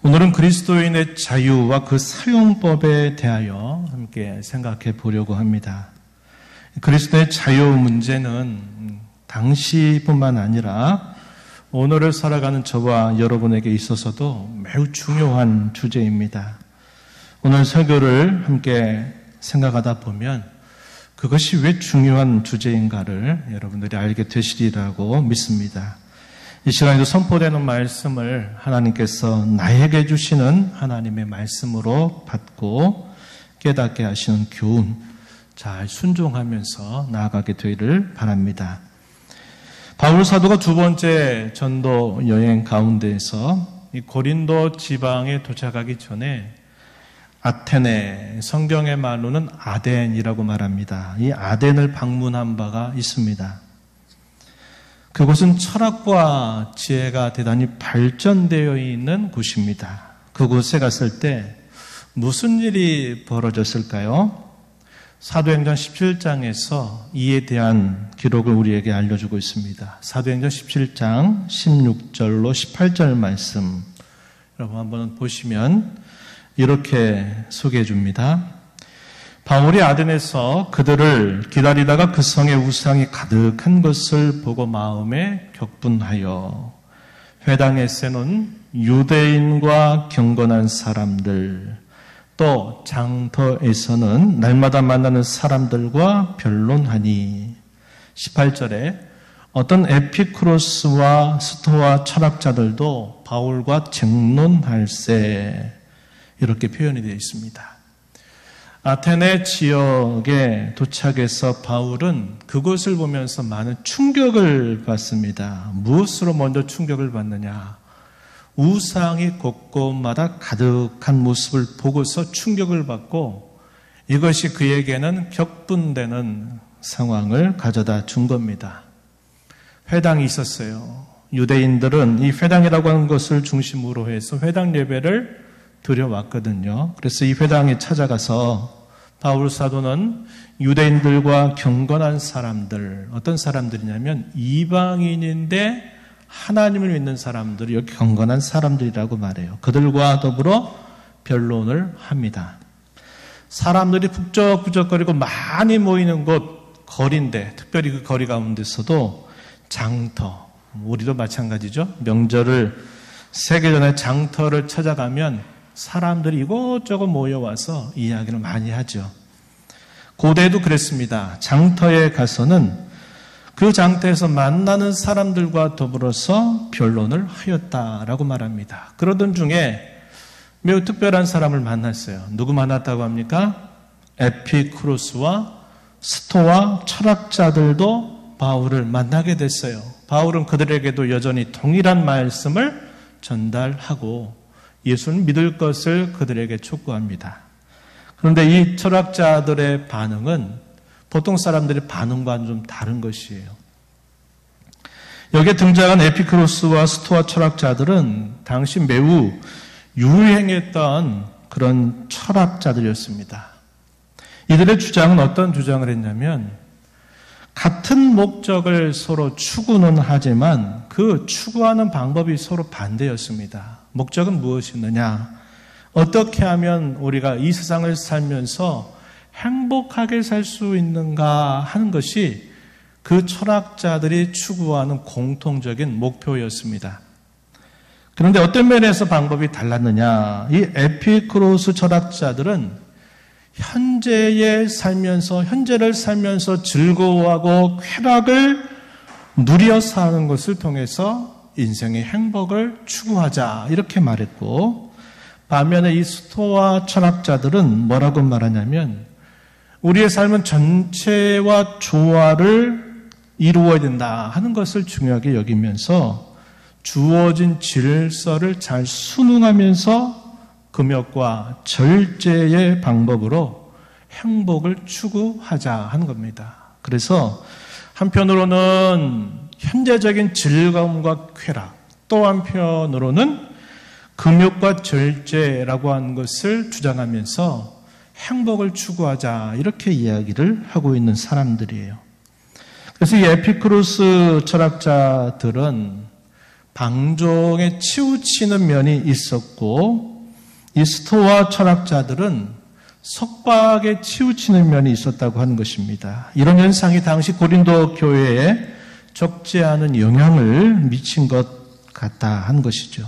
오늘은 그리스도인의 자유와 그 사용법에 대하여 함께 생각해 보려고 합니다. 그리스도의 자유 문제는 당시뿐만 아니라 오늘을 살아가는 저와 여러분에게 있어서도 매우 중요한 주제입니다. 오늘 설교를 함께 생각하다 보면 그것이 왜 중요한 주제인가를 여러분들이 알게 되시리라고 믿습니다. 이 시간에도 선포되는 말씀을 하나님께서 나에게 주시는 하나님의 말씀으로 받고 깨닫게 하시는 교훈 잘 순종하면서 나아가게 되기를 바랍니다. 바울 사도가 두 번째 전도 여행 가운데에서 이 고린도 지방에 도착하기 전에 아테네, 성경의 말로는 아덴이라고 말합니다. 이 아덴을 방문한 바가 있습니다. 그곳은 철학과 지혜가 대단히 발전되어 있는 곳입니다. 그곳에 갔을 때 무슨 일이 벌어졌을까요? 사도행전 17장에서 이에 대한 기록을 우리에게 알려주고 있습니다. 사도행전 17장 16절로 18절 말씀 여러분 한번 보시면 이렇게 소개해 줍니다. 바울이 아덴에서 그들을 기다리다가 그 성에 우상이 가득한 것을 보고 마음에 격분하여 회당에 세는 유대인과 경건한 사람들 또 장터에서는 날마다 만나는 사람들과 변론하니 18절에 어떤 에피쿠로스와 스토아 철학자들도 바울과 쟁론할세 이렇게 표현이 되어 있습니다. 아테네 지역에 도착해서 바울은 그곳을 보면서 많은 충격을 받습니다. 무엇으로 먼저 충격을 받느냐? 우상이 곳곳마다 가득한 모습을 보고서 충격을 받고 이것이 그에게는 격분되는 상황을 가져다 준 겁니다. 회당이 있었어요. 유대인들은 이 회당이라고 하는 것을 중심으로 해서 회당 예배를 드려왔거든요. 그래서 이 회당에 찾아가서 바울 사도는 유대인들과 경건한 사람들, 어떤 사람들이냐면 이방인인데 하나님을 믿는 사람들이 여기 경건한 사람들이라고 말해요. 그들과 더불어 변론을 합니다. 사람들이 북적북적거리고 많이 모이는 곳 거리인데 특별히 그 거리 가운데서도 장터, 우리도 마찬가지죠. 명절을 세기 전에 장터를 찾아가면 사람들이 이곳저곳 모여와서 이야기를 많이 하죠. 고대도 그랬습니다. 장터에 가서는 그 장터에서 만나는 사람들과 더불어서 변론을 하였다라고 말합니다. 그러던 중에 매우 특별한 사람을 만났어요. 누구 만났다고 합니까? 에피쿠로스와 스토아 철학자들도 바울을 만나게 됐어요. 바울은 그들에게도 여전히 동일한 말씀을 전달하고 예수는 믿을 것을 그들에게 촉구합니다. 그런데 이 철학자들의 반응은 보통 사람들의 반응과는 좀 다른 것이에요. 여기에 등장한 에피쿠로스와 스토아 철학자들은 당시 매우 유행했던 그런 철학자들이었습니다. 이들의 주장은 어떤 주장을 했냐면 같은 목적을 서로 추구는 하지만 그 추구하는 방법이 서로 반대였습니다. 목적은 무엇이었느냐? 어떻게 하면 우리가 이 세상을 살면서 행복하게 살 수 있는가 하는 것이 그 철학자들이 추구하는 공통적인 목표였습니다. 그런데 어떤 면에서 방법이 달랐느냐? 이 에피쿠로스 철학자들은 현재를 살면서 즐거워하고 쾌락을 누려 사는 것을 통해서 인생의 행복을 추구하자 이렇게 말했고 반면에 이 스토아 철학자들은 뭐라고 말하냐면 우리의 삶은 전체와 조화를 이루어야 된다 하는 것을 중요하게 여기면서 주어진 질서를 잘 순응하면서 금욕과 절제의 방법으로 행복을 추구하자 하는 겁니다. 그래서 한편으로는 현재적인 즐거움과 쾌락, 또 한편으로는 금욕과 절제라고 하는 것을 주장하면서 행복을 추구하자 이렇게 이야기를 하고 있는 사람들이에요. 그래서 이 에피쿠로스 철학자들은 방종에 치우치는 면이 있었고, 이 스토아 철학자들은 속박에 치우치는 면이 있었다고 하는 것입니다. 이런 현상이 당시 고린도 교회에 적지 않은 영향을 미친 것 같다 하는 것이죠.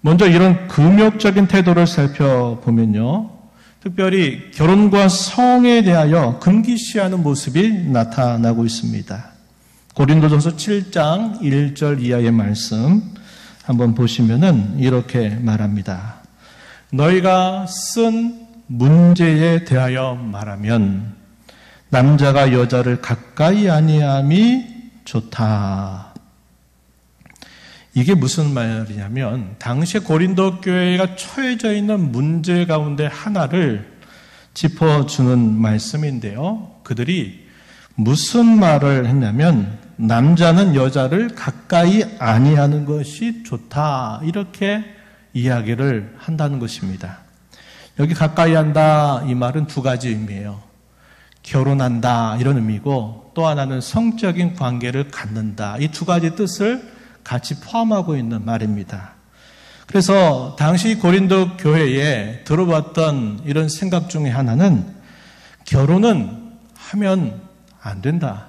먼저 이런 금욕적인 태도를 살펴보면요, 특별히 결혼과 성에 대하여 금기시하는 모습이 나타나고 있습니다. 고린도전서 7장 1절 이하의 말씀 한번 보시면은 이렇게 말합니다. 너희가 쓴 문제에 대하여 말하면 남자가 여자를 가까이 아니함이 좋다. 이게 무슨 말이냐면 당시 고린도 교회가 처해져 있는 문제 가운데 하나를 짚어주는 말씀인데요. 그들이 무슨 말을 했냐면 남자는 여자를 가까이 아니하는 것이 좋다. 이렇게 이야기를 한다는 것입니다. 여기 가까이 한다 이 말은 두 가지 의미예요. 결혼한다 이런 의미고 또 하나는 성적인 관계를 갖는다. 이 두 가지 뜻을 같이 포함하고 있는 말입니다. 그래서 당시 고린도 교회에 들어봤던 이런 생각 중에 하나는 결혼은 하면 안 된다.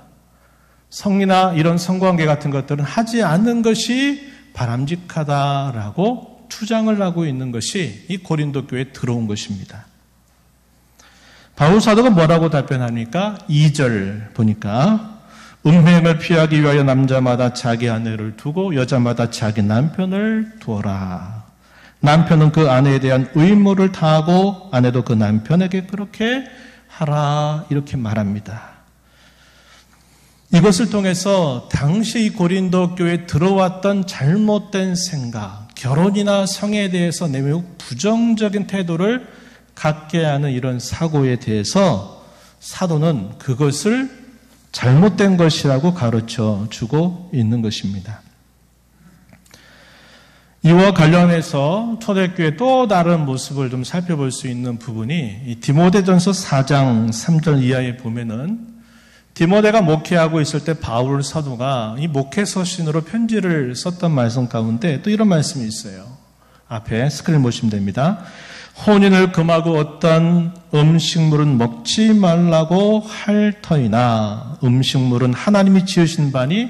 성이나 이런 성관계 같은 것들은 하지 않는 것이 바람직하다라고 주장을 하고 있는 것이 이 고린도 교회에 들어온 것입니다. 바울 사도가 뭐라고 답변합니까? 2절 보니까 음행을 피하기 위하여 남자마다 자기 아내를 두고 여자마다 자기 남편을 두어라. 남편은 그 아내에 대한 의무를 다하고 아내도 그 남편에게 그렇게 하라. 이렇게 말합니다. 이것을 통해서 당시 이 고린도 교회에 들어왔던 잘못된 생각, 결혼이나 성에 대해서 매우 부정적인 태도를 갖게 하는 이런 사고에 대해서 사도는 그것을 잘못된 것이라고 가르쳐 주고 있는 것입니다. 이와 관련해서 초대교회의 또 다른 모습을 좀 살펴볼 수 있는 부분이 이 디모데전서 4장 3절 이하에 보면은 디모데가 목회하고 있을 때 바울 사도가 이 목회 서신으로 편지를 썼던 말씀 가운데 또 이런 말씀이 있어요. 앞에 스크린 보시면 됩니다. 혼인을 금하고 어떤 음식물은 먹지 말라고 할 터이나 음식물은 하나님이 지으신 바니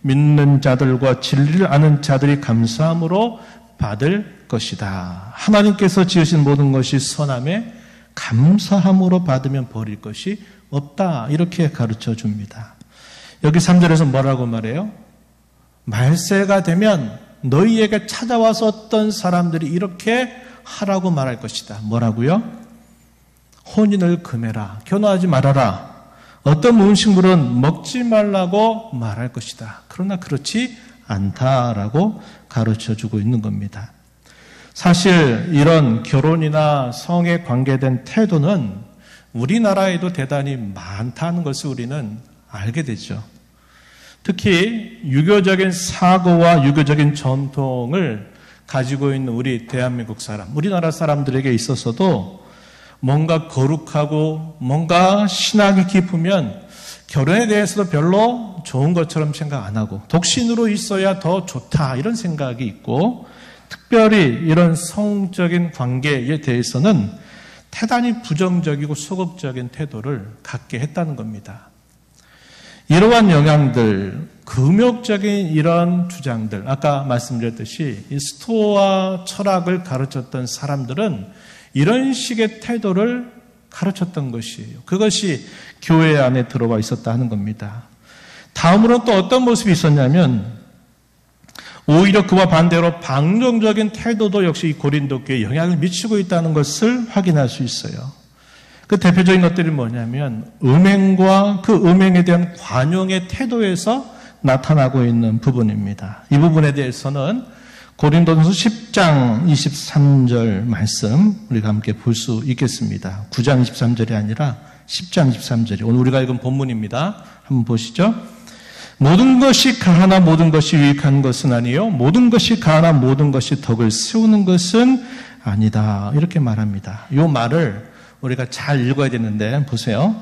믿는 자들과 진리를 아는 자들이 감사함으로 받을 것이다. 하나님께서 지으신 모든 것이 선함에 감사함으로 받으면 버릴 것이 없다. 이렇게 가르쳐 줍니다. 여기 3절에서 뭐라고 말해요? 말세가 되면 너희에게 찾아와서 어떤 사람들이 이렇게 하라고 말할 것이다. 뭐라고요? 혼인을 금해라. 결혼하지 말아라. 어떤 음식물은 먹지 말라고 말할 것이다. 그러나 그렇지 않다라고 가르쳐주고 있는 겁니다. 사실 이런 결혼이나 성에 관계된 태도는 우리나라에도 대단히 많다는 것을 우리는 알게 되죠. 특히 유교적인 사고와 유교적인 전통을 가지고 있는 우리 대한민국 사람, 우리나라 사람들에게 있어서도 뭔가 거룩하고 뭔가 신학이 깊으면 결혼에 대해서도 별로 좋은 것처럼 생각 안 하고 독신으로 있어야 더 좋다 이런 생각이 있고 특별히 이런 성적인 관계에 대해서는 대단히 부정적이고 소극적인 태도를 갖게 했다는 겁니다. 이러한 영향들, 금욕적인 이런 주장들, 아까 말씀드렸듯이 이 스토아 철학을 가르쳤던 사람들은 이런 식의 태도를 가르쳤던 것이에요. 그것이 교회 안에 들어와 있었다 하는 겁니다. 다음으로 또 어떤 모습이 있었냐면 오히려 그와 반대로 방종적인 태도도 역시 이 고린도 교회에 영향을 미치고 있다는 것을 확인할 수 있어요. 그 대표적인 것들이 뭐냐면 음행과 그 음행에 대한 관용의 태도에서 나타나고 있는 부분입니다. 이 부분에 대해서는 고린도전서 10장 23절 말씀 우리가 함께 볼 수 있겠습니다. 9장 23절이 아니라 10장 23절이 오늘 우리가 읽은 본문입니다. 한번 보시죠. 모든 것이 가하나 모든 것이 유익한 것은 아니요 모든 것이 가하나 모든 것이 덕을 세우는 것은 아니다. 이렇게 말합니다. 이 말을 우리가 잘 읽어야 되는데 보세요.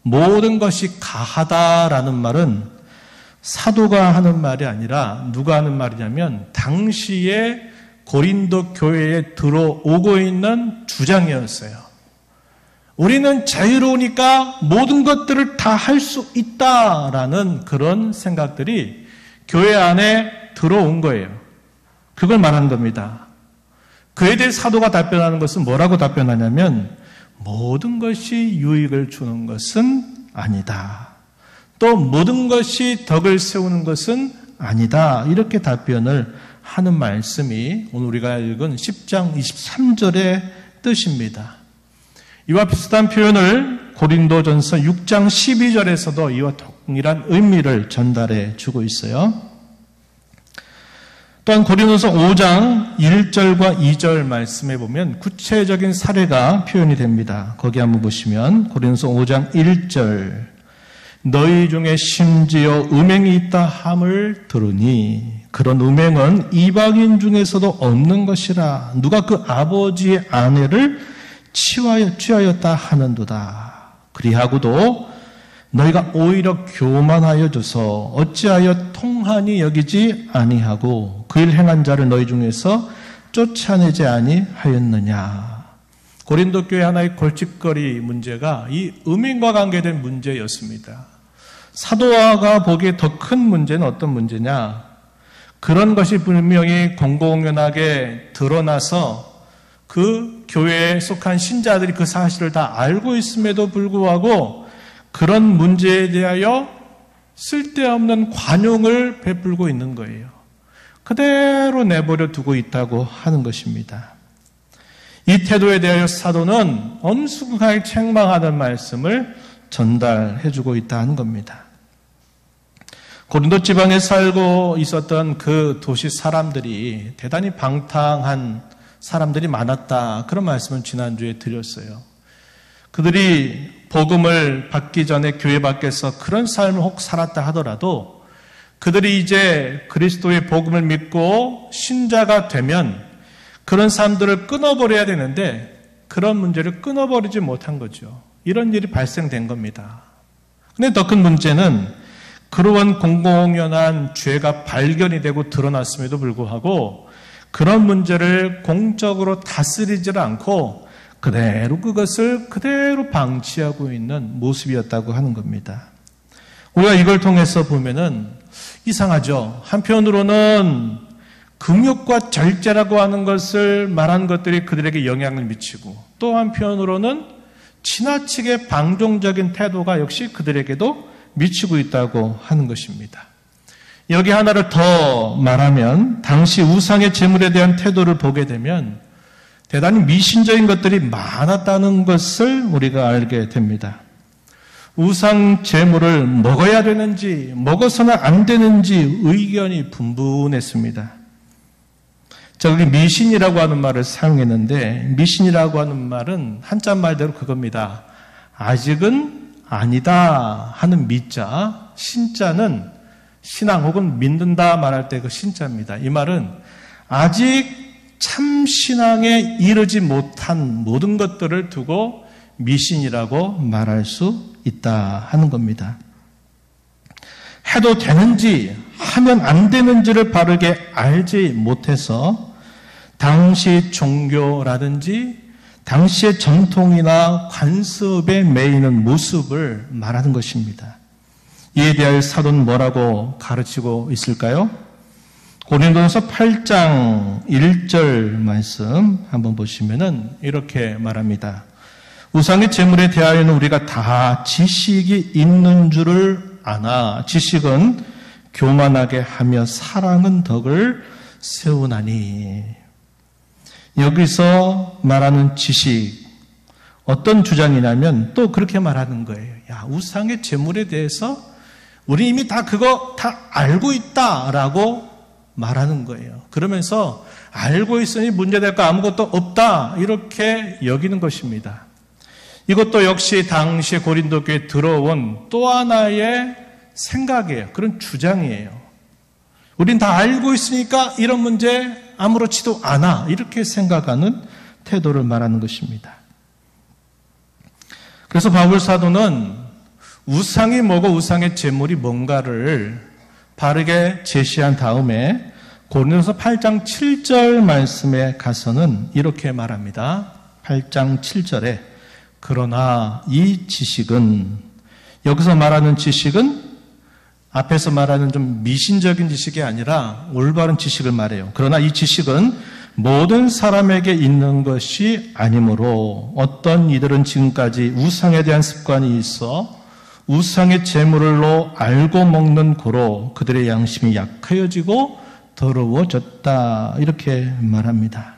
모든 것이 가하다라는 말은 사도가 하는 말이 아니라 누가 하는 말이냐면 당시에 고린도 교회에 들어오고 있는 주장이었어요. 우리는 자유로우니까 모든 것들을 다 할 수 있다라는 그런 생각들이 교회 안에 들어온 거예요. 그걸 말하는 겁니다. 그에 대해 사도가 답변하는 것은 뭐라고 답변하냐면 모든 것이 유익을 주는 것은 아니다. 또 모든 것이 덕을 세우는 것은 아니다. 이렇게 답변을 하는 말씀이 오늘 우리가 읽은 10장 23절의 뜻입니다. 이와 비슷한 표현을 고린도전서 6장 12절에서도 이와 동일한 의미를 전달해 주고 있어요. 또한 고린도서 5장 1절과 2절 말씀에 보면 구체적인 사례가 표현이 됩니다. 거기 한번 보시면 고린도서 5장 1절 너희 중에 심지어 음행이 있다 함을 들으니 그런 음행은 이방인 중에서도 없는 것이라 누가 그 아버지의 아내를 취하였다 하는도다. 그리하고도 너희가 오히려 교만하여져서 어찌하여 통한이 여기지 아니하고 그 일 행한 자를 너희 중에서 쫓아내지 아니하였느냐. 고린도 교회 하나의 골칫거리 문제가 이 음행과 관계된 문제였습니다. 사도가 보기에 더 큰 문제는 어떤 문제냐? 그런 것이 분명히 공공연하게 드러나서 그 교회에 속한 신자들이 그 사실을 다 알고 있음에도 불구하고 그런 문제에 대하여 쓸데없는 관용을 베풀고 있는 거예요. 그대로 내버려 두고 있다고 하는 것입니다. 이 태도에 대하여 사도는 엄숙하게 책망하는 말씀을 전달해 주고 있다는 겁니다. 고린도 지방에 살고 있었던 그 도시 사람들이 대단히 방탕한 사람들이 많았다. 그런 말씀을 지난주에 드렸어요. 그들이 복음을 받기 전에 교회 밖에서 그런 삶을 혹 살았다 하더라도 그들이 이제 그리스도의 복음을 믿고 신자가 되면 그런 사람들을 끊어버려야 되는데 그런 문제를 끊어버리지 못한 거죠. 이런 일이 발생된 겁니다. 근데 더 큰 문제는 그러한 공공연한 죄가 발견이 되고 드러났음에도 불구하고 그런 문제를 공적으로 다스리지를 않고 그대로 그것을 그대로 방치하고 있는 모습이었다고 하는 겁니다. 우리가 이걸 통해서 보면은 이상하죠. 한편으로는 금욕과 절제라고 하는 것을 말한 것들이 그들에게 영향을 미치고 또 한편으로는 지나치게 방종적인 태도가 역시 그들에게도 미치고 있다고 하는 것입니다. 여기 하나를 더 말하면 당시 우상의 제물에 대한 태도를 보게 되면 대단히 미신적인 것들이 많았다는 것을 우리가 알게 됩니다. 우상 제물을 먹어야 되는지 먹어서는 안 되는지 의견이 분분했습니다. 자, 우리 미신이라고 하는 말을 사용했는데 미신이라고 하는 말은 한자 말대로 그겁니다. 아직은 아니다 하는 미자, 신자는 신앙 혹은 믿는다 말할 때 그 신자입니다. 이 말은 아직 참 신앙에 이르지 못한 모든 것들을 두고 미신이라고 말할 수 있다 하는 겁니다. 해도 되는지 하면 안 되는지를 바르게 알지 못해서 당시 종교라든지 당시의 전통이나 관습에 매이는 모습을 말하는 것입니다. 이에 대하여 사도는 뭐라고 가르치고 있을까요? 고린도전서 8장 1절 말씀 한번 보시면은 이렇게 말합니다. 우상의 제물에 대하여는 우리가 다 지식이 있는 줄을 아나 지식은 교만하게 하며 사랑은 덕을 세우나니. 여기서 말하는 지식 어떤 주장이냐면 또 그렇게 말하는 거예요. 야, 우상의 제물에 대해서 우리 이미 다 그거 다 알고 있다라고 말하는 거예요. 그러면서 알고 있으니 문제될 거 아무것도 없다 이렇게 여기는 것입니다. 이것도 역시 당시 고린도 교회에 들어온 또 하나의 생각이에요. 그런 주장이에요. 우린 다 알고 있으니까 이런 문제 아무렇지도 않아 이렇게 생각하는 태도를 말하는 것입니다. 그래서 바울 사도는 우상이 뭐고 우상의 제물이 뭔가를 바르게 제시한 다음에 고린도서 8장 7절 말씀에 가서는 이렇게 말합니다. 8장 7절에 그러나 이 지식은, 여기서 말하는 지식은 앞에서 말하는 좀 미신적인 지식이 아니라 올바른 지식을 말해요. 그러나 이 지식은 모든 사람에게 있는 것이 아니므로 어떤 이들은 지금까지 우상에 대한 습관이 있어 우상의 제물로 알고 먹는 고로 그들의 양심이 약하여지고 더러워졌다. 이렇게 말합니다.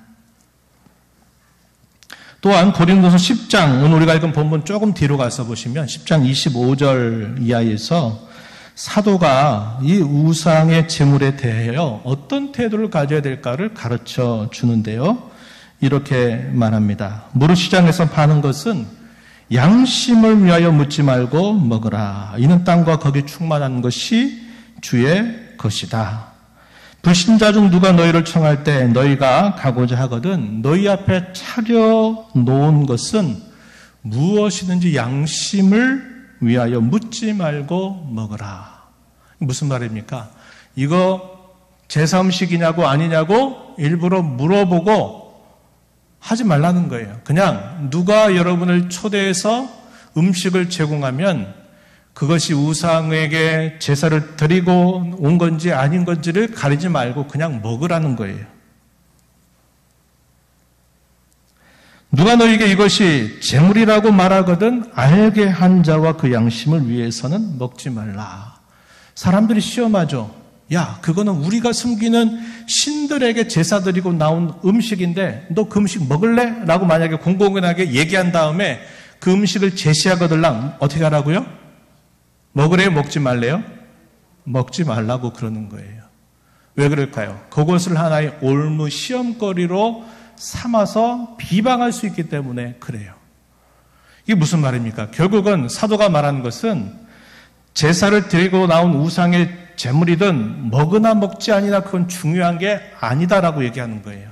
또한 고린도서 10장, 오늘 우리가 읽은 본문 조금 뒤로 가서 보시면 10장 25절 이하에서 사도가 이 우상의 제물에 대하여 어떤 태도를 가져야 될까를 가르쳐 주는데요. 이렇게 말합니다. 무릇시장에서 파는 것은 양심을 위하여 묻지 말고 먹으라. 이는 땅과 거기 충만한 것이 주의 것이다. 불신자 중 누가 너희를 청할 때 너희가 가고자 하거든 너희 앞에 차려 놓은 것은 무엇이든지 양심을 위하여 묻지 말고 먹으라. 무슨 말입니까? 이거 제사 음식이냐고 아니냐고 일부러 물어보고 하지 말라는 거예요. 그냥 누가 여러분을 초대해서 음식을 제공하면 그것이 우상에게 제사를 드리고 온 건지 아닌 건지를 가리지 말고 그냥 먹으라는 거예요. 누가 너에게 이것이 제물이라고 말하거든 알게 한 자와 그 양심을 위해서는 먹지 말라. 사람들이 시험하죠. 야, 그거는 우리가 섬기는 신들에게 제사 드리고 나온 음식인데 너 그 음식 먹을래? 라고 만약에 공공연하게 얘기한 다음에 그 음식을 제시하거들랑 어떻게 하라고요? 먹으래요? 먹지 말래요? 먹지 말라고 그러는 거예요. 왜 그럴까요? 그것을 하나의 올무 시험거리로 삼아서 비방할 수 있기 때문에 그래요. 이게 무슨 말입니까? 결국은 사도가 말하는 것은 제사를 드리고 나온 우상의 제물이든 먹으나 먹지 아니나 그건 중요한 게 아니다라고 얘기하는 거예요.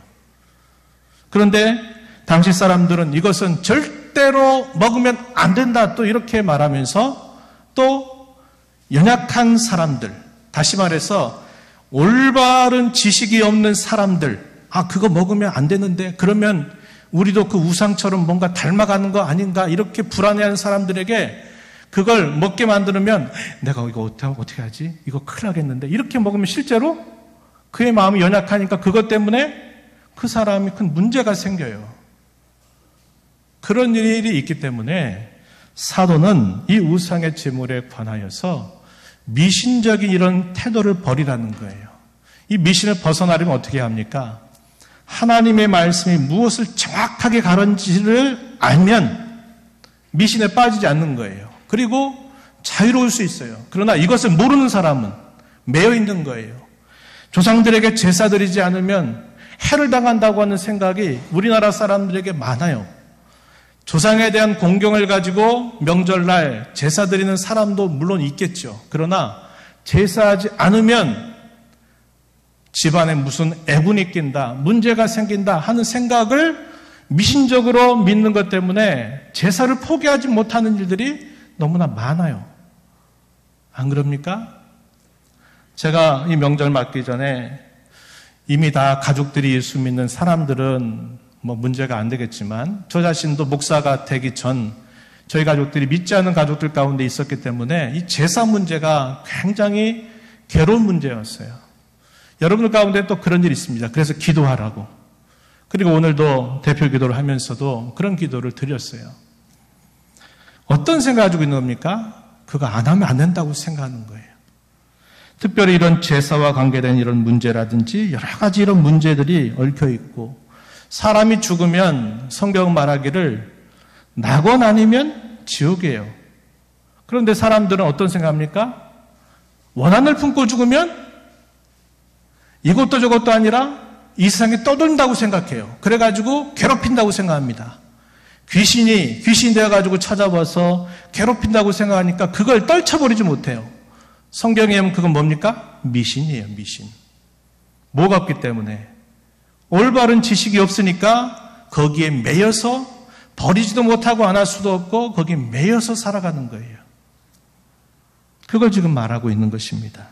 그런데 당시 사람들은 이것은 절대로 먹으면 안 된다 또 이렇게 말하면서 또 연약한 사람들, 다시 말해서 올바른 지식이 없는 사람들, 그거 먹으면 안 되는데 그러면 우리도 그 우상처럼 뭔가 닮아가는 거 아닌가 이렇게 불안해하는 사람들에게 그걸 먹게 만들면 내가 이거 어떻게 하지? 이거 큰일 나겠는데 이렇게 먹으면 실제로 그의 마음이 연약하니까 그것 때문에 그 사람이 큰 문제가 생겨요. 그런 일이 있기 때문에 사도는 이 우상의 제물에 관하여서 미신적인 이런 태도를 버리라는 거예요. 이 미신을 벗어나려면 어떻게 합니까? 하나님의 말씀이 무엇을 정확하게 가르치는지를 알면 미신에 빠지지 않는 거예요. 그리고 자유로울 수 있어요. 그러나 이것을 모르는 사람은 매여 있는 거예요. 조상들에게 제사 드리지 않으면 해를 당한다고 하는 생각이 우리나라 사람들에게 많아요. 조상에 대한 공경을 가지고 명절날 제사 드리는 사람도 물론 있겠죠. 그러나 제사하지 않으면 집안에 무슨 애군이 낀다, 문제가 생긴다 하는 생각을 미신적으로 믿는 것 때문에 제사를 포기하지 못하는 일들이 너무나 많아요. 안 그럽니까? 제가 이 명절 맞기 전에 이미 다 가족들이 예수 믿는 사람들은 뭐 문제가 안 되겠지만 저 자신도 목사가 되기 전 저희 가족들이 믿지 않는 가족들 가운데 있었기 때문에 이 제사 문제가 굉장히 괴로운 문제였어요. 여러분들 가운데 또 그런 일이 있습니다. 그래서 기도하라고. 그리고 오늘도 대표 기도를 하면서도 그런 기도를 드렸어요. 어떤 생각 가지고 있는 겁니까? 그거 안 하면 안 된다고 생각하는 거예요. 특별히 이런 제사와 관계된 이런 문제라든지 여러 가지 이런 문제들이 얽혀 있고 사람이 죽으면 성경은 말하기를 낙원 아니면 지옥이에요. 그런데 사람들은 어떤 생각합니까? 원한을 품고 죽으면 이것도 저것도 아니라 이 세상에 떠돈다고 생각해요. 그래가지고 괴롭힌다고 생각합니다. 귀신이 되어가지고 찾아와서 괴롭힌다고 생각하니까 그걸 떨쳐버리지 못해요. 성경에 보면 그건 뭡니까? 미신이에요, 미신. 뭐가 없기 때문에. 올바른 지식이 없으니까 거기에 매여서 버리지도 못하고 안 할 수도 없고 거기에 매여서 살아가는 거예요. 그걸 지금 말하고 있는 것입니다.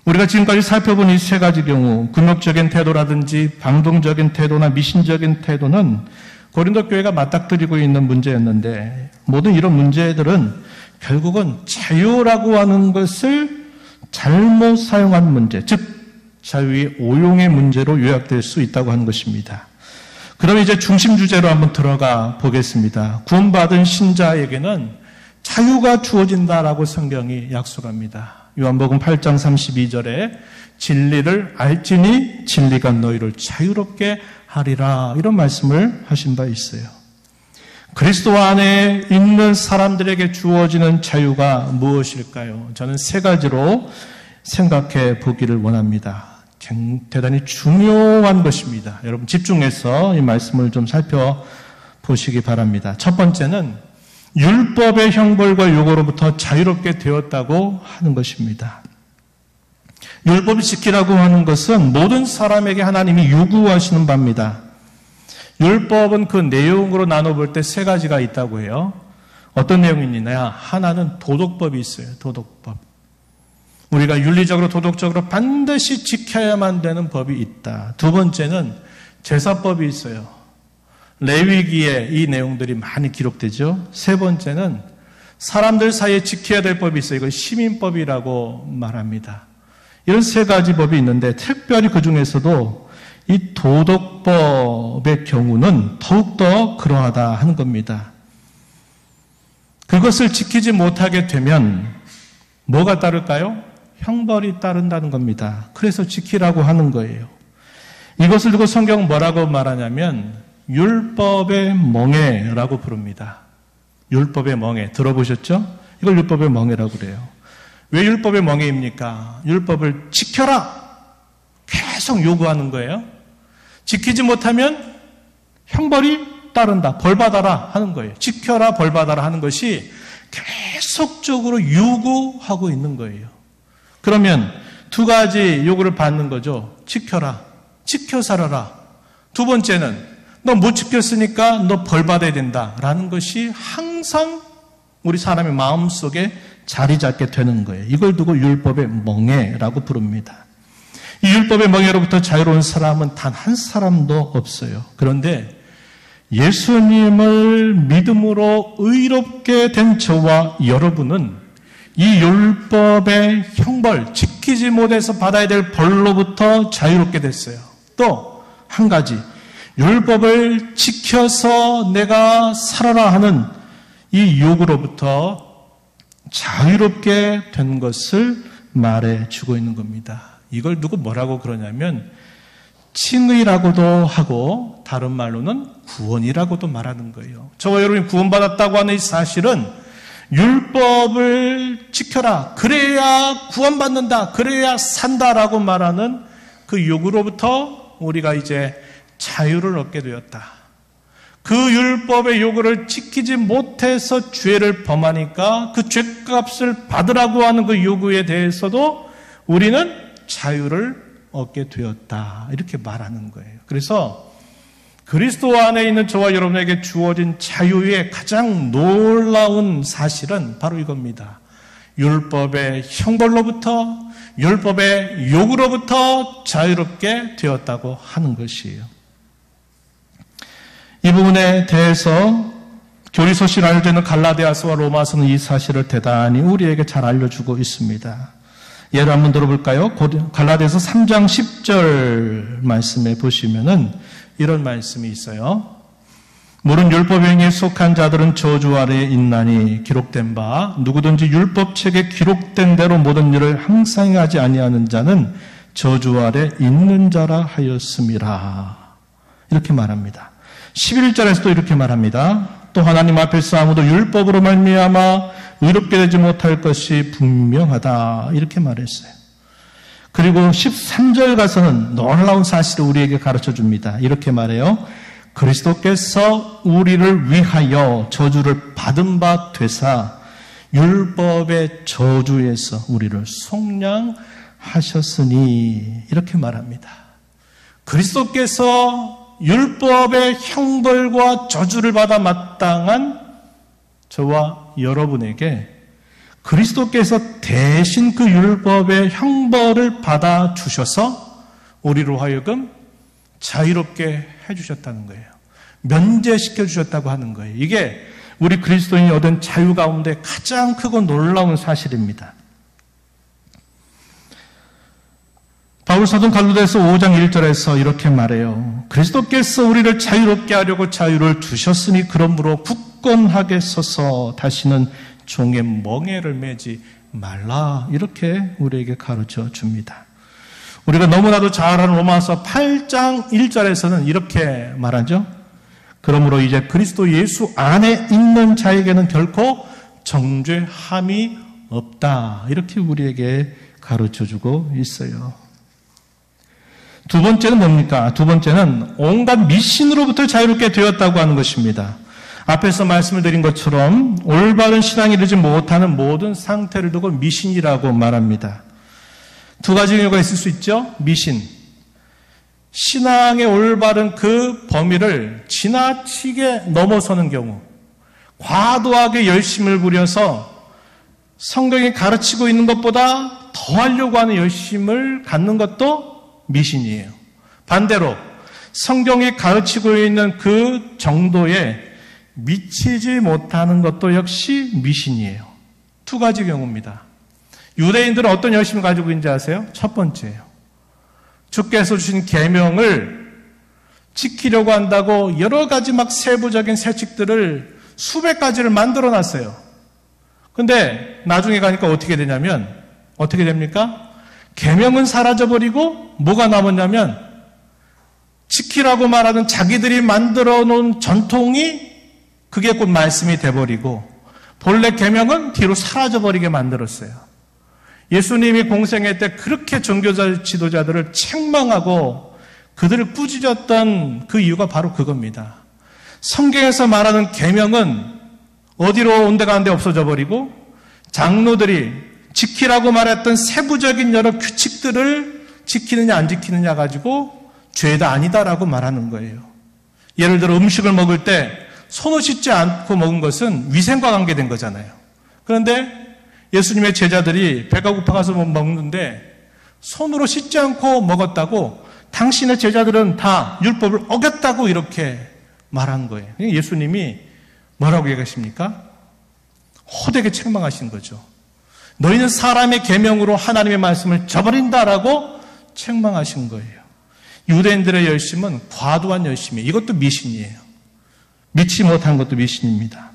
우리가 지금까지 살펴본 이 세 가지 경우, 굴욕적인 태도라든지 방동적인 태도나 미신적인 태도는 고린도 교회가 맞닥뜨리고 있는 문제였는데, 모든 이런 문제들은 결국은 자유라고 하는 것을 잘못 사용한 문제, 즉 자유의 오용의 문제로 요약될 수 있다고 하는 것입니다. 그럼 이제 중심 주제로 한번 들어가 보겠습니다. 구원받은 신자에게는 자유가 주어진다라고 성경이 약속합니다. 요한복음 8장 32절에 진리를 알지니 진리가 너희를 자유롭게 하리라, 이런 말씀을 하신 바 있어요. 그리스도 안에 있는 사람들에게 주어지는 자유가 무엇일까요? 저는 세 가지로 생각해 보기를 원합니다. 대단히 중요한 것입니다. 여러분 집중해서 이 말씀을 좀 살펴보시기 바랍니다. 첫 번째는 율법의 형벌과 요구로부터 자유롭게 되었다고 하는 것입니다. 율법을 지키라고 하는 것은 모든 사람에게 하나님이 요구하시는 바입니다. 율법은 그 내용으로 나눠볼 때 세 가지가 있다고 해요. 어떤 내용이 있느냐? 하나는 도덕법이 있어요. 도덕법. 우리가 윤리적으로 도덕적으로 반드시 지켜야만 되는 법이 있다. 두 번째는 제사법이 있어요. 레위기에 이 내용들이 많이 기록되죠. 세 번째는 사람들 사이에 지켜야 될 법이 있어요. 이걸 시민법이라고 말합니다. 이런 세 가지 법이 있는데 특별히 그 중에서도 이 도덕법의 경우는 더욱더 그러하다 하는 겁니다. 그것을 지키지 못하게 되면 뭐가 따를까요? 형벌이 따른다는 겁니다. 그래서 지키라고 하는 거예요. 이것을 두고 성경은 뭐라고 말하냐면 율법의 멍에라고 부릅니다. 율법의 멍에 들어보셨죠? 이걸 율법의 멍에라고 그래요. 왜 율법의 멍에입니까? 율법을 지켜라! 계속 요구하는 거예요. 지키지 못하면 형벌이 따른다. 벌받아라 하는 거예요. 지켜라, 벌받아라 하는 것이 계속적으로 요구하고 있는 거예요. 그러면 두 가지 요구를 받는 거죠. 지켜라. 지켜 살아라. 두 번째는 너 못 지켰으니까 너 벌받아야 된다라는 것이 항상 우리 사람의 마음속에 자리 잡게 되는 거예요. 이걸 두고 율법의 멍에라고 부릅니다. 이 율법의 멍에로부터 자유로운 사람은 단 한 사람도 없어요. 그런데 예수님을 믿음으로 의롭게 된 저와 여러분은 이 율법의 형벌, 지키지 못해서 받아야 될 벌로부터 자유롭게 됐어요. 또 한 가지, 율법을 지켜서 내가 살아라 하는 이 요구로부터 자유롭게 된 것을 말해주고 있는 겁니다. 이걸 누구 뭐라고 그러냐면 칭의라고도 하고 다른 말로는 구원이라고도 말하는 거예요. 저와 여러분이 구원받았다고 하는 이 사실은 율법을 지켜라. 그래야 구원받는다. 그래야 산다라고 말하는 그 요구로부터 우리가 이제 자유를 얻게 되었다. 그 율법의 요구를 지키지 못해서 죄를 범하니까 그 죄값을 받으라고 하는 그 요구에 대해서도 우리는 자유를 얻게 되었다. 이렇게 말하는 거예요. 그래서 그리스도 안에 있는 저와 여러분에게 주어진 자유의 가장 놀라운 사실은 바로 이겁니다. 율법의 형벌로부터, 율법의 요구로부터 자유롭게 되었다고 하는 것이에요. 이 부분에 대해서 교리서실 알려져 있는 갈라디아서와 로마서는 이 사실을 대단히 우리에게 잘 알려주고 있습니다. 예를 한번 들어볼까요? 갈라디아서 3장 10절 말씀에 보시면은 이런 말씀이 있어요. 물은 율법행위에 속한 자들은 저주 아래에 있나니 기록된 바 누구든지 율법책에 기록된 대로 모든 일을 항상 하지 아니하는 자는 저주 아래 있는 자라 하였음이라. 이렇게 말합니다. 11절에서도 이렇게 말합니다. 또 하나님 앞에서 아무도 율법으로 말미암아 의롭게 되지 못할 것이 분명하다. 이렇게 말했어요. 그리고 13절 가서는 놀라운 사실을 우리에게 가르쳐 줍니다. 이렇게 말해요. 그리스도께서 우리를 위하여 저주를 받은 바 되사 율법의 저주에서 우리를 속량하셨으니 이렇게 말합니다. 그리스도께서 율법의 형벌과 저주를 받아 마땅한 저와 여러분에게 그리스도께서 대신 그 율법의 형벌을 받아 주셔서 우리로 하여금 자유롭게 해주셨다는 거예요. 면제시켜 주셨다고 하는 거예요. 이게 우리 그리스도인이 얻은 자유 가운데 가장 크고 놀라운 사실입니다. 바울 사도는 갈라디아서 5장 1절에서 이렇게 말해요. 그리스도께서 우리를 자유롭게 하려고 자유를 주셨으니 그러므로 굳건하게 서서 다시는 종의 멍에를 매지 말라. 이렇게 우리에게 가르쳐 줍니다. 우리가 너무나도 잘 아는 로마서 8장 1절에서는 이렇게 말하죠. 그러므로 이제 그리스도 예수 안에 있는 자에게는 결코 정죄함이 없다. 이렇게 우리에게 가르쳐 주고 있어요. 두 번째는 뭡니까? 두 번째는 온갖 미신으로부터 자유롭게 되었다고 하는 것입니다. 앞에서 말씀을 드린 것처럼 올바른 신앙에 이르지 못하는 모든 상태를 두고 미신이라고 말합니다. 두 가지 경우가 있을 수 있죠. 미신. 신앙의 올바른 그 범위를 지나치게 넘어서는 경우, 과도하게 열심을 부려서 성경이 가르치고 있는 것보다 더 하려고 하는 열심을 갖는 것도 미신이에요. 반대로 성경이 가르치고 있는 그 정도에 미치지 못하는 것도 역시 미신이에요. 두 가지 경우입니다. 유대인들은 어떤 열심을 가지고 있는지 아세요? 첫 번째예요. 주께서 주신 계명을 지키려고 한다고 여러 가지 막 세부적인 세칙들을 수백 가지를 만들어 놨어요. 근데 나중에 가니까 어떻게 되냐면, 어떻게 됩니까? 계명은 사라져버리고 뭐가 남았냐면 지키라고 말하는 자기들이 만들어 놓은 전통이 그게 곧 말씀이 돼버리고 본래 계명은 뒤로 사라져버리게 만들었어요. 예수님이 공생애 때 그렇게 종교자 지도자들을 책망하고 그들을 꾸짖었던 그 이유가 바로 그겁니다. 성경에서 말하는 계명은 어디로 온데간데 없어져 버리고 장로들이 지키라고 말했던 세부적인 여러 규칙들을 지키느냐 안 지키느냐 가지고 죄다 아니다라고 말하는 거예요. 예를 들어 음식을 먹을 때 손을 씻지 않고 먹은 것은 위생과 관계된 거잖아요. 그런데 예수님의 제자들이 배가 고파가서 먹는데 손으로 씻지 않고 먹었다고 당신의 제자들은 다 율법을 어겼다고 이렇게 말한 거예요. 예수님이 뭐라고 얘기하십니까? 호되게 책망하신 거죠. 너희는 사람의 계명으로 하나님의 말씀을 저버린다라고 책망하신 거예요. 유대인들의 열심은 과도한 열심이에요. 이것도 미신이에요. 믿지 못한 것도 미신입니다.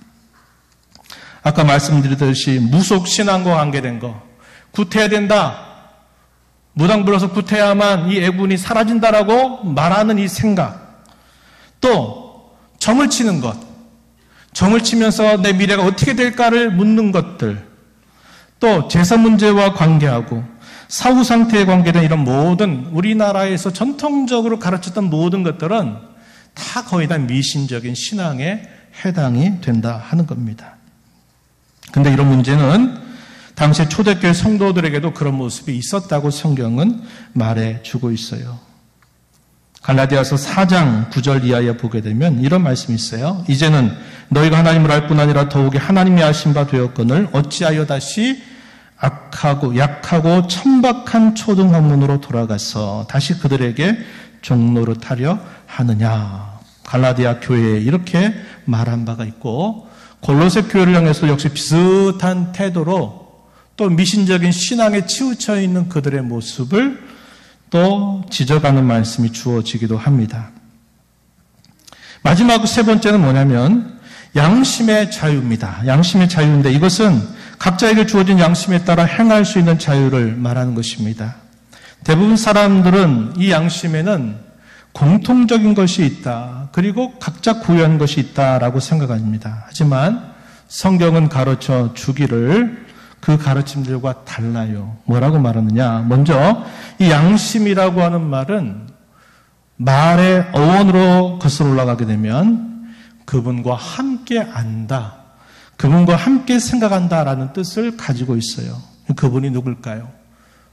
아까 말씀드렸듯이 무속신앙과 관계된 거, 구태해야 된다, 무당 불러서 구태해야만 이 애군이 사라진다라고 말하는 이 생각, 또 점을 치는 것, 점을 치면서 내 미래가 어떻게 될까를 묻는 것들, 또 제사 문제와 관계하고 사후 상태에 관계된 이런 모든 우리나라에서 전통적으로 가르쳤던 모든 것들은 다 거의 다 미신적인 신앙에 해당이 된다 하는 겁니다. 근데 이런 문제는 당시 초대교회 성도들에게도 그런 모습이 있었다고 성경은 말해주고 있어요. 갈라디아서 4장 9절 이하에 보게 되면 이런 말씀이 있어요. 이제는 너희가 하나님을 알 뿐 아니라 더욱이 하나님이 아신 바 되었거늘 어찌하여 다시 악하고 약하고 천박한 초등학문으로 돌아가서 다시 그들에게 종노릇하려 하느냐. 갈라디아 교회에 이렇게 말한 바가 있고 골로새 교회를 향해서 역시 비슷한 태도로 또 미신적인 신앙에 치우쳐 있는 그들의 모습을 또 지적하는 말씀이 주어지기도 합니다. 마지막 세 번째는 뭐냐면 양심의 자유입니다. 양심의 자유인데 이것은 각자에게 주어진 양심에 따라 행할 수 있는 자유를 말하는 것입니다. 대부분 사람들은 이 양심에는 공통적인 것이 있다. 그리고 각자 구현한 것이 있다라고 생각합니다. 하지만 성경은 가르쳐 주기를 그 가르침들과 달라요. 뭐라고 말하느냐? 먼저 이 양심이라고 하는 말은 말의 어원으로 거슬러 올라가게 되면 그분과 함께 안다, 그분과 함께 생각한다라는 뜻을 가지고 있어요. 그분이 누굴까요?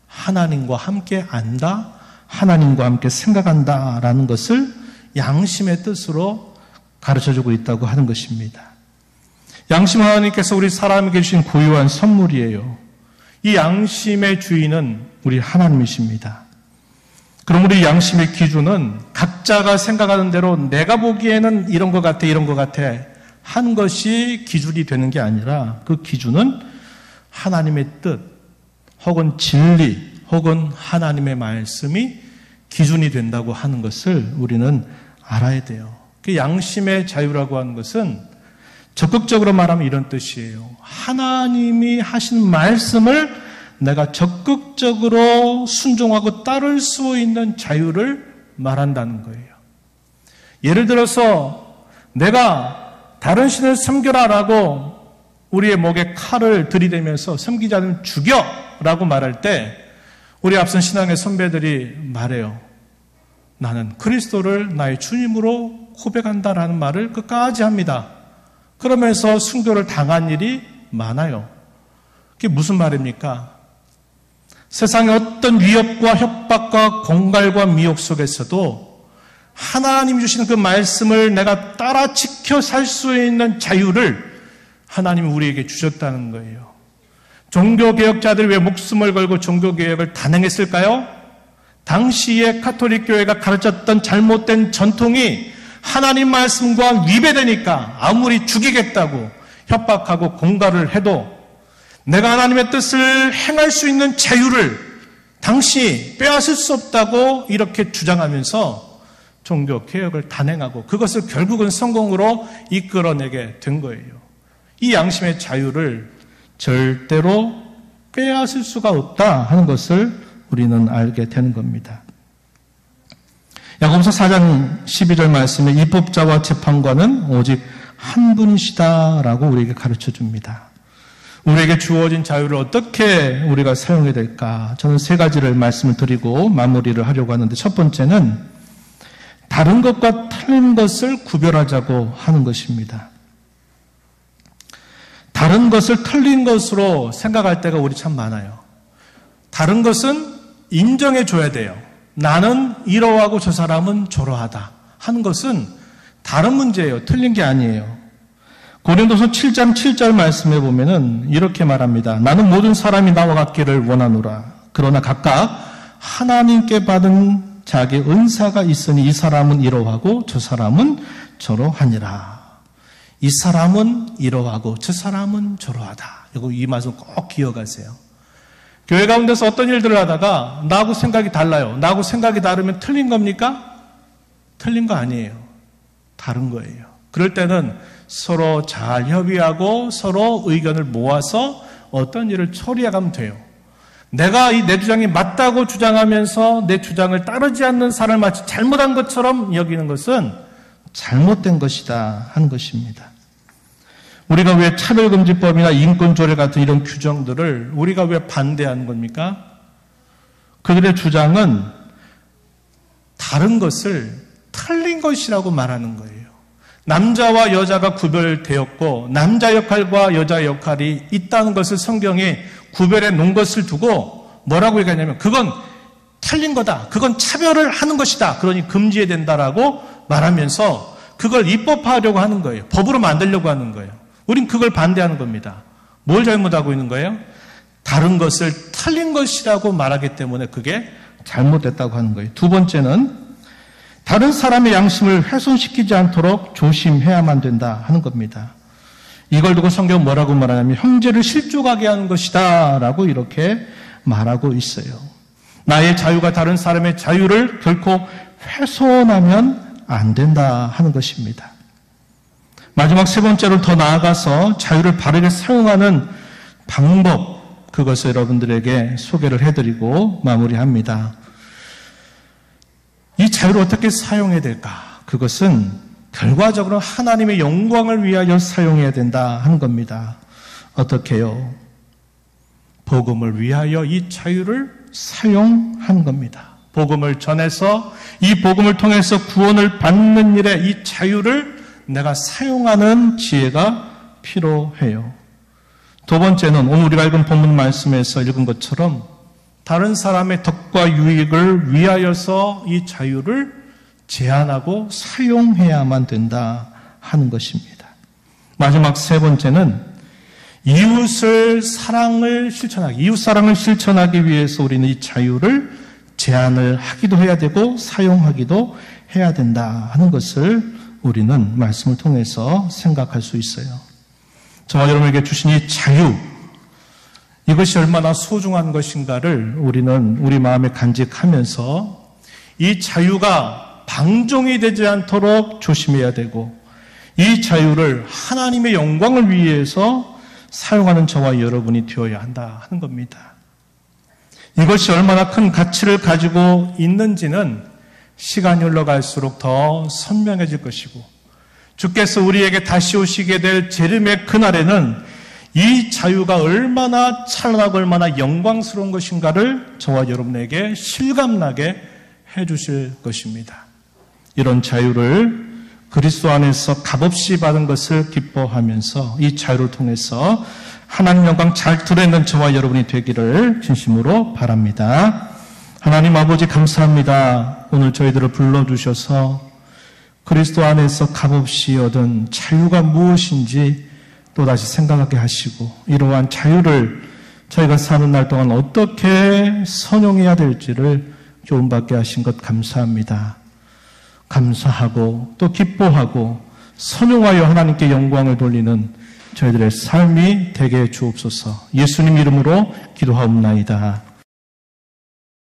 하나님과 함께 안다, 하나님과 함께 생각한다라는 것을 양심의 뜻으로 가르쳐주고 있다고 하는 것입니다. 양심 하나님께서 우리 사람에게 주신 고유한 선물이에요. 이 양심의 주인은 우리 하나님이십니다. 그럼 우리 양심의 기준은 각자가 생각하는 대로 내가 보기에는 이런 것 같아, 이런 것 같아 한 것이 기준이 되는 게 아니라 그 기준은 하나님의 뜻 혹은 진리 혹은 하나님의 말씀이 기준이 된다고 하는 것을 우리는 알아야 돼요. 그 양심의 자유라고 하는 것은 적극적으로 말하면 이런 뜻이에요. 하나님이 하신 말씀을 내가 적극적으로 순종하고 따를 수 있는 자유를 말한다는 거예요. 예를 들어서 내가 다른 신을 섬겨라라고 우리의 목에 칼을 들이대면서 섬기지 않으면 죽여라고 말할 때 우리 앞선 신앙의 선배들이 말해요. 나는 그리스도를 나의 주님으로 고백한다라는 말을 끝까지 합니다. 그러면서 순교를 당한 일이 많아요. 그게 무슨 말입니까? 세상의 어떤 위협과 협박과 공갈과 미혹 속에서도 하나님이 주시는 그 말씀을 내가 따라 지켜 살 수 있는 자유를 하나님이 우리에게 주셨다는 거예요. 종교개혁자들이 왜 목숨을 걸고 종교개혁을 단행했을까요? 당시에 가톨릭 교회가 가르쳤던 잘못된 전통이 하나님 말씀과 위배되니까 아무리 죽이겠다고 협박하고 공갈을 해도 내가 하나님의 뜻을 행할 수 있는 자유를 당시 빼앗을 수 없다고 이렇게 주장하면서 종교개혁을 단행하고 그것을 결국은 성공으로 이끌어내게 된 거예요. 이 양심의 자유를 절대로 빼앗을 수가 없다 하는 것을 우리는 알게 되는 겁니다. 야고보서 4장 12절 말씀에 입법자와 재판관은 오직 한 분이시다라고 우리에게 가르쳐 줍니다. 우리에게 주어진 자유를 어떻게 우리가 사용해야 될까? 저는 세 가지를 말씀을 드리고 마무리를 하려고 하는데 첫 번째는 다른 것과 틀린 것을 구별하자고 하는 것입니다. 다른 것을 틀린 것으로 생각할 때가 우리 참 많아요. 다른 것은 인정해 줘야 돼요. 나는 이러하고 저 사람은 저러하다 하는 것은 다른 문제예요. 틀린 게 아니에요. 고린도서 7장 7절 말씀에 보면은 이렇게 말합니다. 나는 모든 사람이 나와 같기를 원하노라. 그러나 각각 하나님께 받은 자기 은사가 있으니 이 사람은 이러하고 저 사람은 저러하니라. 이 사람은 이러하고 저 사람은 저러하다. 이 말씀 꼭 기억하세요. 교회 가운데서 어떤 일들을 하다가 나하고 생각이 달라요. 나하고 생각이 다르면 틀린 겁니까? 틀린 거 아니에요. 다른 거예요. 그럴 때는 서로 잘 협의하고 서로 의견을 모아서 어떤 일을 처리해가면 돼요. 내가 내 주장이 맞다고 주장하면서 내 주장을 따르지 않는 사람을 마치 잘못한 것처럼 여기는 것은 잘못된 것이다 하는 것입니다. 우리가 왜 차별금지법이나 인권조례 같은 이런 규정들을 우리가 왜 반대하는 겁니까? 그들의 주장은 다른 것을 틀린 것이라고 말하는 거예요. 남자와 여자가 구별되었고 남자 역할과 여자 역할이 있다는 것을 성경에 구별해 놓은 것을 두고 뭐라고 얘기하냐면 그건 틀린 거다. 그건 차별을 하는 것이다. 그러니 금지해야 된다라고 말하면서 그걸 입법화하려고 하는 거예요. 법으로 만들려고 하는 거예요. 우린 그걸 반대하는 겁니다. 뭘 잘못하고 있는 거예요? 다른 것을 틀린 것이라고 말하기 때문에 그게 잘못됐다고 하는 거예요. 두 번째는 다른 사람의 양심을 훼손시키지 않도록 조심해야만 된다 하는 겁니다. 이걸 두고 성경은 뭐라고 말하냐면 형제를 실족하게 하는 것이다 라고 이렇게 말하고 있어요. 나의 자유가 다른 사람의 자유를 결코 훼손하면 안 된다 하는 것입니다. 마지막 세 번째로 더 나아가서 자유를 바르게 사용하는 방법, 그것을 여러분들에게 소개를 해드리고 마무리합니다. 이 자유를 어떻게 사용해야 될까? 그것은 결과적으로 하나님의 영광을 위하여 사용해야 된다 하는 겁니다. 어떻게요? 복음을 위하여 이 자유를 사용하는 겁니다. 복음을 전해서 이 복음을 통해서 구원을 받는 일에 이 자유를 내가 사용하는 지혜가 필요해요. 두 번째는 오늘 우리가 읽은 본문 말씀에서 읽은 것처럼 다른 사람의 덕과 유익을 위하여서 이 자유를 제한하고 사용해야만 된다 하는 것입니다. 마지막 세 번째는 이웃 사랑을 실천하기 위해서 우리는 이 자유를 제한을 하기도 해야 되고 사용하기도 해야 된다 하는 것을 우리는 말씀을 통해서 생각할 수 있어요. 저와 여러분에게 주신 이 자유, 이것이 얼마나 소중한 것인가를 우리는 우리 마음에 간직하면서 이 자유가 방종이 되지 않도록 조심해야 되고 이 자유를 하나님의 영광을 위해서 사용하는 저와 여러분이 되어야 한다 하는 겁니다. 이것이 얼마나 큰 가치를 가지고 있는지는 시간이 흘러갈수록 더 선명해질 것이고 주께서 우리에게 다시 오시게 될 재림의 그날에는 이 자유가 얼마나 찬란하고 얼마나 영광스러운 것인가를 저와 여러분에게 실감나게 해주실 것입니다. 이런 자유를 그리스도 안에서 값없이 받은 것을 기뻐하면서 이 자유를 통해서 하나님 영광 잘 드러내는 저와 여러분이 되기를 진심으로 바랍니다. 하나님 아버지 감사합니다. 오늘 저희들을 불러주셔서 그리스도 안에서 값없이 얻은 자유가 무엇인지 또다시 생각하게 하시고 이러한 자유를 저희가 사는 날 동안 어떻게 선용해야 될지를 교훈받게 하신 것 감사합니다. 감사하고 또 기뻐하고 선용하여 하나님께 영광을 돌리는 저희들의 삶이 되게 주옵소서. 예수님 이름으로 기도하옵나이다.